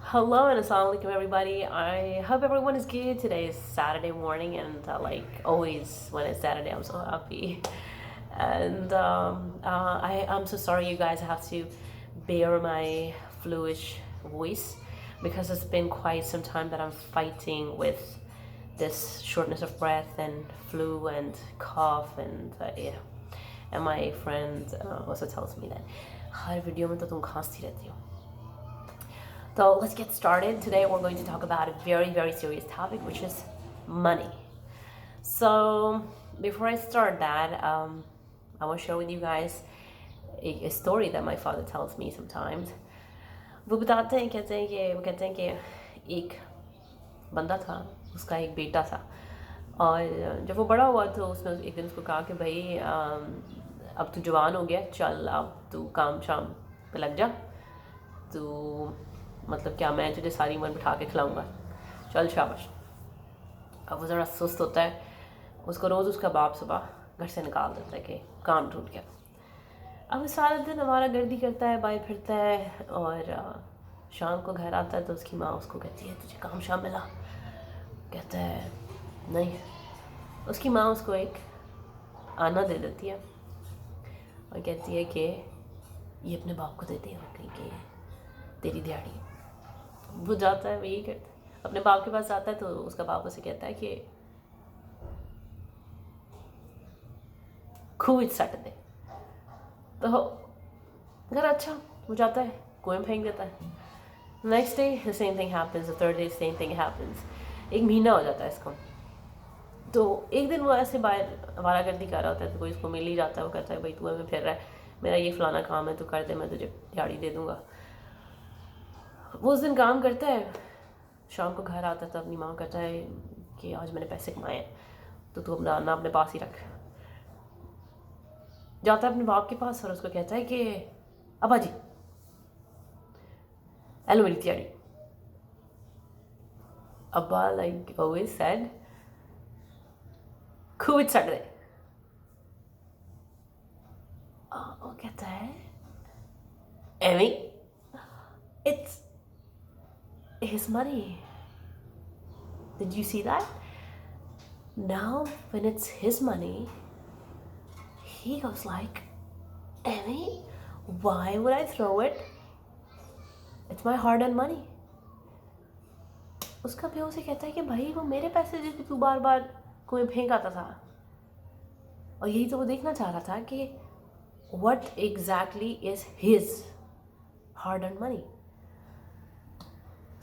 Hello and assalamu alaikum everybody. I hope everyone is good. Today is Saturday morning and like always when it's Saturday I'm so happy. And I'm so sorry you guys have to bear my fluish voice because it's been quite some time that I'm fighting with this shortness of breath and flu and cough and yeah. And my friend also tells me that her video में तो तुम खांसती रहती हो. So let's get started. Today we're going to talk about a very, very serious topic, which is money. So before I start that, I want to share with you guys a story that my father tells me sometimes. वो बताते हैं कहते हैं कि एक बंदा था, उसका एक बेटा था, और जब वो बड़ा हुआ तो उसने एक दिन उसको कहा कि भाई अब तू जवान हो गया, चल अब तू काम शाम पे लग जा, तू मतलब क्या मैं तुझे सारी उम्र बिठा के खिलाऊंगा, चल शाबाश. अब वो ज़रा सुस्त होता है, उसको रोज़ उसका बाप सुबह घर से निकाल देता है कि काम ढूंढ के. अब सारा दिन हमारा गर्दी करता है, बाहर फिरता है, और शाम को घर आता है तो उसकी माँ उसको कहती है तुझे काम शाम मिला. कहता है नहीं. उसकी माँ उसको एक आना दे देती है और कहती है कि ये अपने बाप को दे दे कि तेरी दिहाड़ी. वो जाता है, वही करता है, अपने बाप के पास जाता है तो उसका बाप उसे कहता है कि खूह सट दे. तो अगर अच्छा वो जाता है, कुएं में फेंक देता है. Next day the same thing happens, the third day same thing happens. एक महीना हो जाता है इसको. तो एक दिन वो ऐसे बाहर आवारागर्दी कर रहा होता है तो कोई इसको मिल ही जाता है. वो कहता है भाई तू हमें फिर रहा है, मेरा ये फलाना काम है, तू कर दे, मैं तुझे दिहाड़ी दे दूँगा. वो उस दिन काम करता है, शाम को घर आता है तो अपनी माँ कहता है कि आज मैंने पैसे कमाए हैं तो तू अपना ना अपने पास ही रख. जाता है अपने बाप के पास और उसको कहता है कि अब्बा जी हेलो मेरी दिहाड़ी. अब्बा लाइक ऑलवेज सेड खूब सट दे. वो कहता है Amy it's his money. Did you see that? Now when it's his money, he goes like, Emmy, why would I throw it? It's my hard-earned money. उसका भी उसे कहता है कि भाई वो मेरे पैसे जिसपे तू बार बार कोई फेंक आता था. और यही तो वो देखना चाह रहा था कि what exactly is his hard-earned money.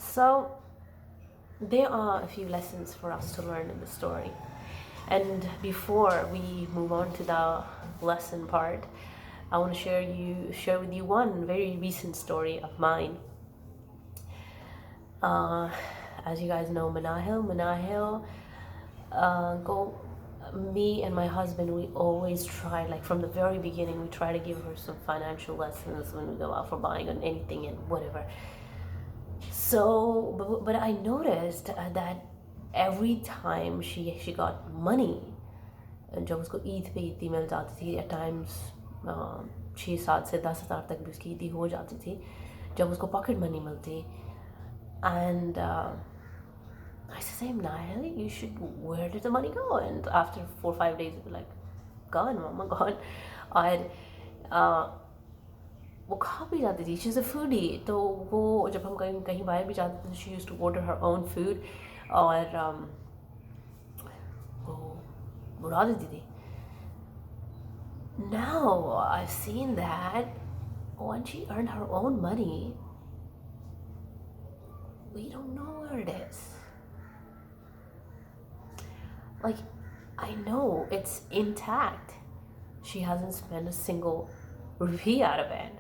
So there are a few lessons for us to learn in the story. And before we move on to the lesson part, I want to share with you one very recent story of mine. As you guys know, Manahil, me and my husband, we always try, like from the very beginning, we try to give her some financial lessons when we go out for buying on anything and whatever. So, but I noticed that every time she got money, जब उसको ईद पे इतनी मिल जाती थी, at times 6-7 से 10,000 तक भी उसकी ईदी हो जाती थी जब उसको पॉकेट मनी मिलती. And I said, Nahil, you should, where did the money go? And after 4-5 days, it'd be like, gone, mama, gone. और वो खा भी जाती थी. She is a foodie. तो वो जब हम कहीं बाहर भी जाते थे, she used to order her own food और वो बुरा देती थी. Now I've seen that when she earned her own money, we don't know where it is. Like, I know it's intact. She hasn't spent a single rupee out of it.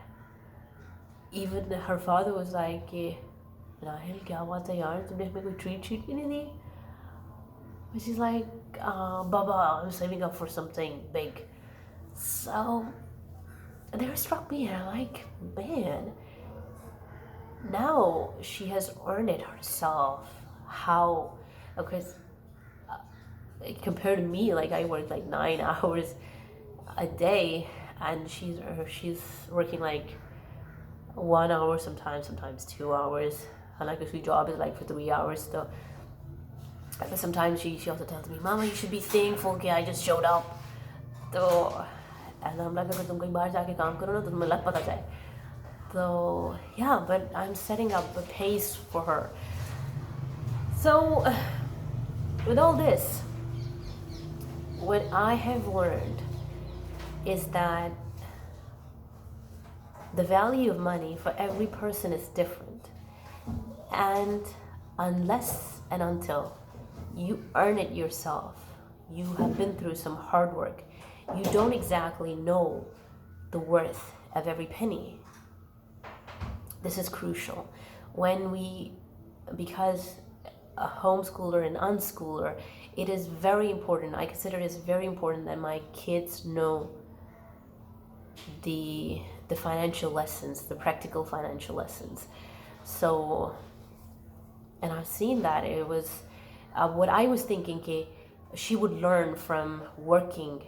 Even her father was like, Rahil, क्या हुआ था यार, तुमने हमें कोई treat भी नहीं दी. But she's like, Baba, I'm saving up for something big. So there struck me, and I'm like, man, now she has earned it herself. How? Because compared to me, like I work like 9 hours a day, and she's working like 1 hour sometimes 2 hours. हालांकि उसकी job is like for 3 hours. So but sometimes she also tells me, Mama, you should be thankful कि I just showed up. तो and I'm like, अगर तुम कहीं बाहर जाके काम करो ना तो तुम्हें लग पता जाए. So yeah, but I'm setting up a pace for her. So with all this, what I have learned is that the value of money for every person is different. And unless and until you earn it yourself, you have been through some hard work, you don't exactly know the worth of every penny. This is crucial. Because a homeschooler and unschooler, it is very important. I consider it is very important that my kids know the financial lessons, the practical financial lessons. So, and I've seen that it was what I was thinking. She would learn from working.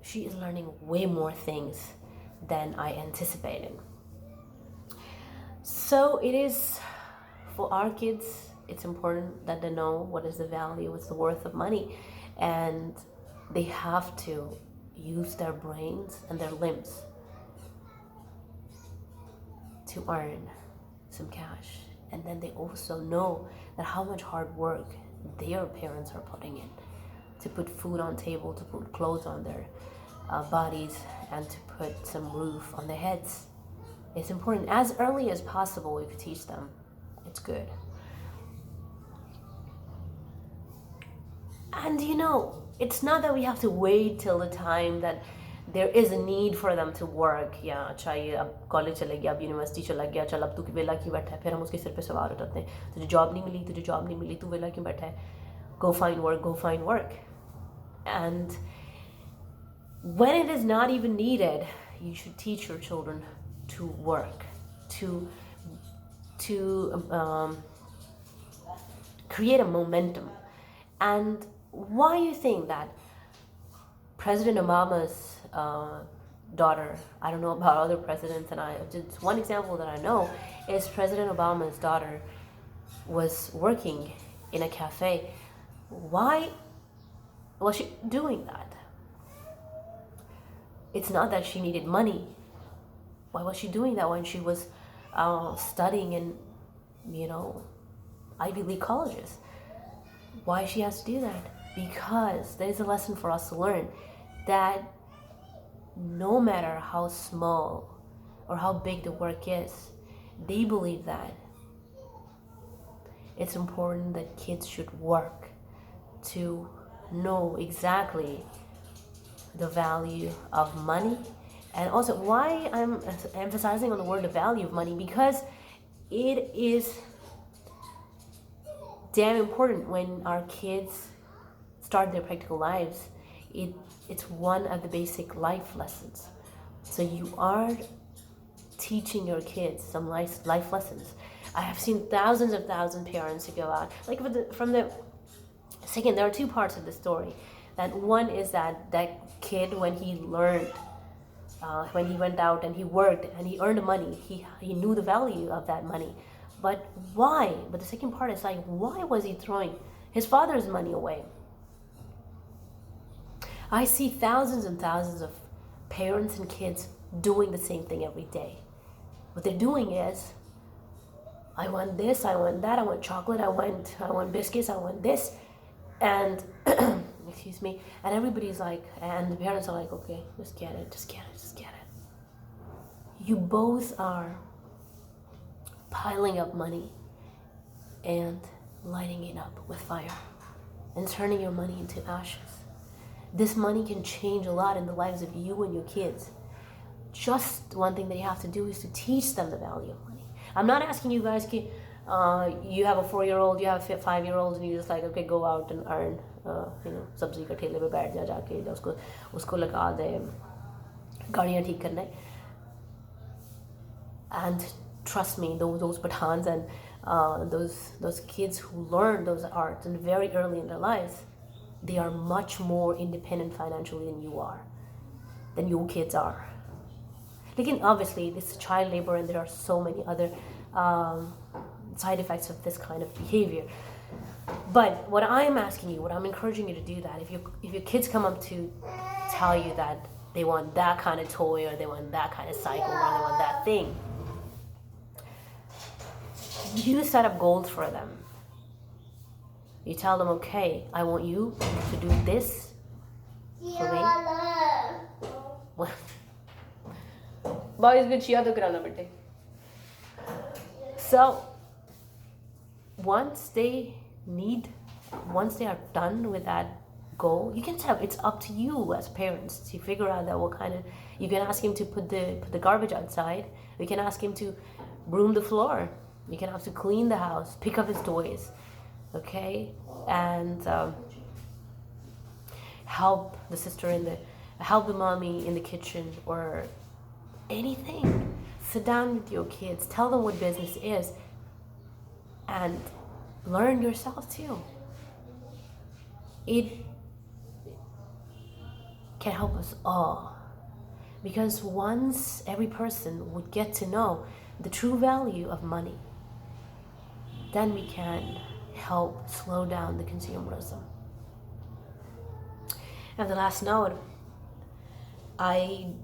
She is learning way more things than I anticipated. So it is for our kids. It's important that they know what is the value, what's the worth of money, and they have to use their brains and their limbs to earn some cash. And then they also know that how much hard work their parents are putting in to put food on table, to put clothes on their bodies, and to put some roof on their heads. It's important. As early as possible, if you teach them, it's good. And it's not that we have to wait till the time that there is a need for them to work. या अच्छा ये अब college चले गया, अब university चला गया, चल अब तू वेला क्यों बैठा है. फिर हम उसके सिर पे सवार उठाते हैं, तुझे जॉब नहीं मिली, तू वेला क्यों बैठा है. Go find work. And when it is not even needed, you should teach your children to work, to create a momentum. And why you think that President Obama's daughter, I don't know about other presidents, and just one example that I know is President Obama's daughter was working in a cafe. Why was she doing that? It's not that she needed money. Why was she doing that when she was studying in, Ivy League colleges? Why she has to do that? Because there's a lesson for us to learn that no matter how small or how big the work is, they believe that it's important that kids should work to know exactly the value of money. And also why I'm emphasizing on the word the value of money, because it is damn important when our kids start their practical lives. It's one of the basic life lessons. So you are teaching your kids some life lessons. I have seen thousands of parents who go out. Like from the second, there are two parts of the story. That one is that kid, when he learned, when he went out and he worked and he earned money, he knew the value of that money. But why? But the second part is like, why was he throwing his father's money away? I see thousands and thousands of parents and kids doing the same thing every day. What they're doing is, I want this, I want that, I want chocolate, I want biscuits, I want this, and excuse me, and everybody's like, and the parents are like, okay, just get it. You both are piling up money and lighting it up with fire and turning your money into ashes. This money can change a lot in the lives of you and your kids. Just one thing that you have to do is to teach them the value of money. I'm not asking you guys, you have a 4-year-old, you have a 5-year-old, and you're just like, okay, go out and earn, सब्जी का ठेले पे बैठ जाके उसको लगा दे गाड़ियाँ ठीक करने. And trust me, those pathans and those kids who learn those arts and very early in their lives, they are much more independent financially than your kids are. Again, obviously, this is child labor, and there are so many other side effects of this kind of behavior. But what I'm asking you, what I'm encouraging you to do, that if your kids come up to tell you that they want that kind of toy, or they want that kind of cycle, or they want that thing, you set up goals for them. You tell them, okay, I want you to do this for me. So once they are done with that goal, you can set up, it's up to you as parents to figure out that what kind of, you can ask him to put the garbage outside, you can ask him to broom the floor, you can have to clean the house, pick up his toys, okay, and help the mommy in the kitchen, or anything. Sit down with your kids, tell them what business is, and learn yourself too. It can help us all, because once every person would get to know the true value of money, then we can help slow down the consumerism. And the last note, I'm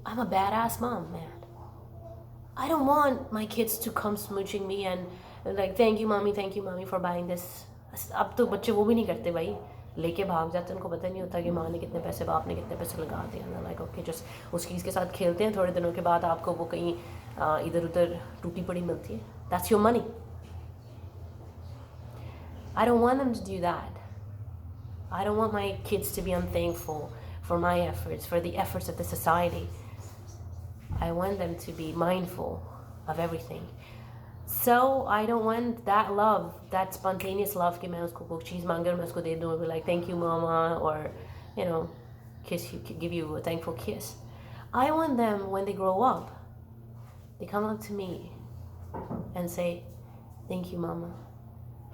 a badass mom, man. I don't want my kids to come smooching me and like, thank you mommy for buying this. अब तो बच्चे वो भी नहीं करते भाई, लेके भाग जाते हैं, उनको पता नहीं होता कि माँ ने कितने पैसे, बाप ने कितने पैसे लगा दिए हैं. लाइक ओके, जस्ट उस चीज़ के साथ खेलते हैं, थोड़े दिनों के बाद आपको वो कहीं इधर उधर टूटी पड़ी मिलती है. That's your money. I don't want them to do that. I don't want my kids to be unthankful for my efforts, for the efforts of the society. I want them to be mindful of everything. So I don't want that love, that spontaneous love कि मैं उसको कोई चीज़ मांगे और मैं उसको दे दूँ and be like, thank you mama, or you know, kiss you, give you a thankful kiss. I want them, when they grow up, they come up to me and say, thank you mama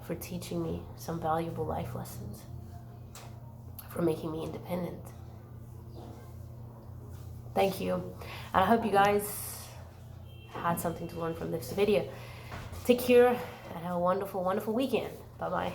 for teaching me some valuable life lessons, for making me independent. Thank you. And I hope you guys had something to learn from this video. Take care and have a wonderful, wonderful weekend. Bye-bye.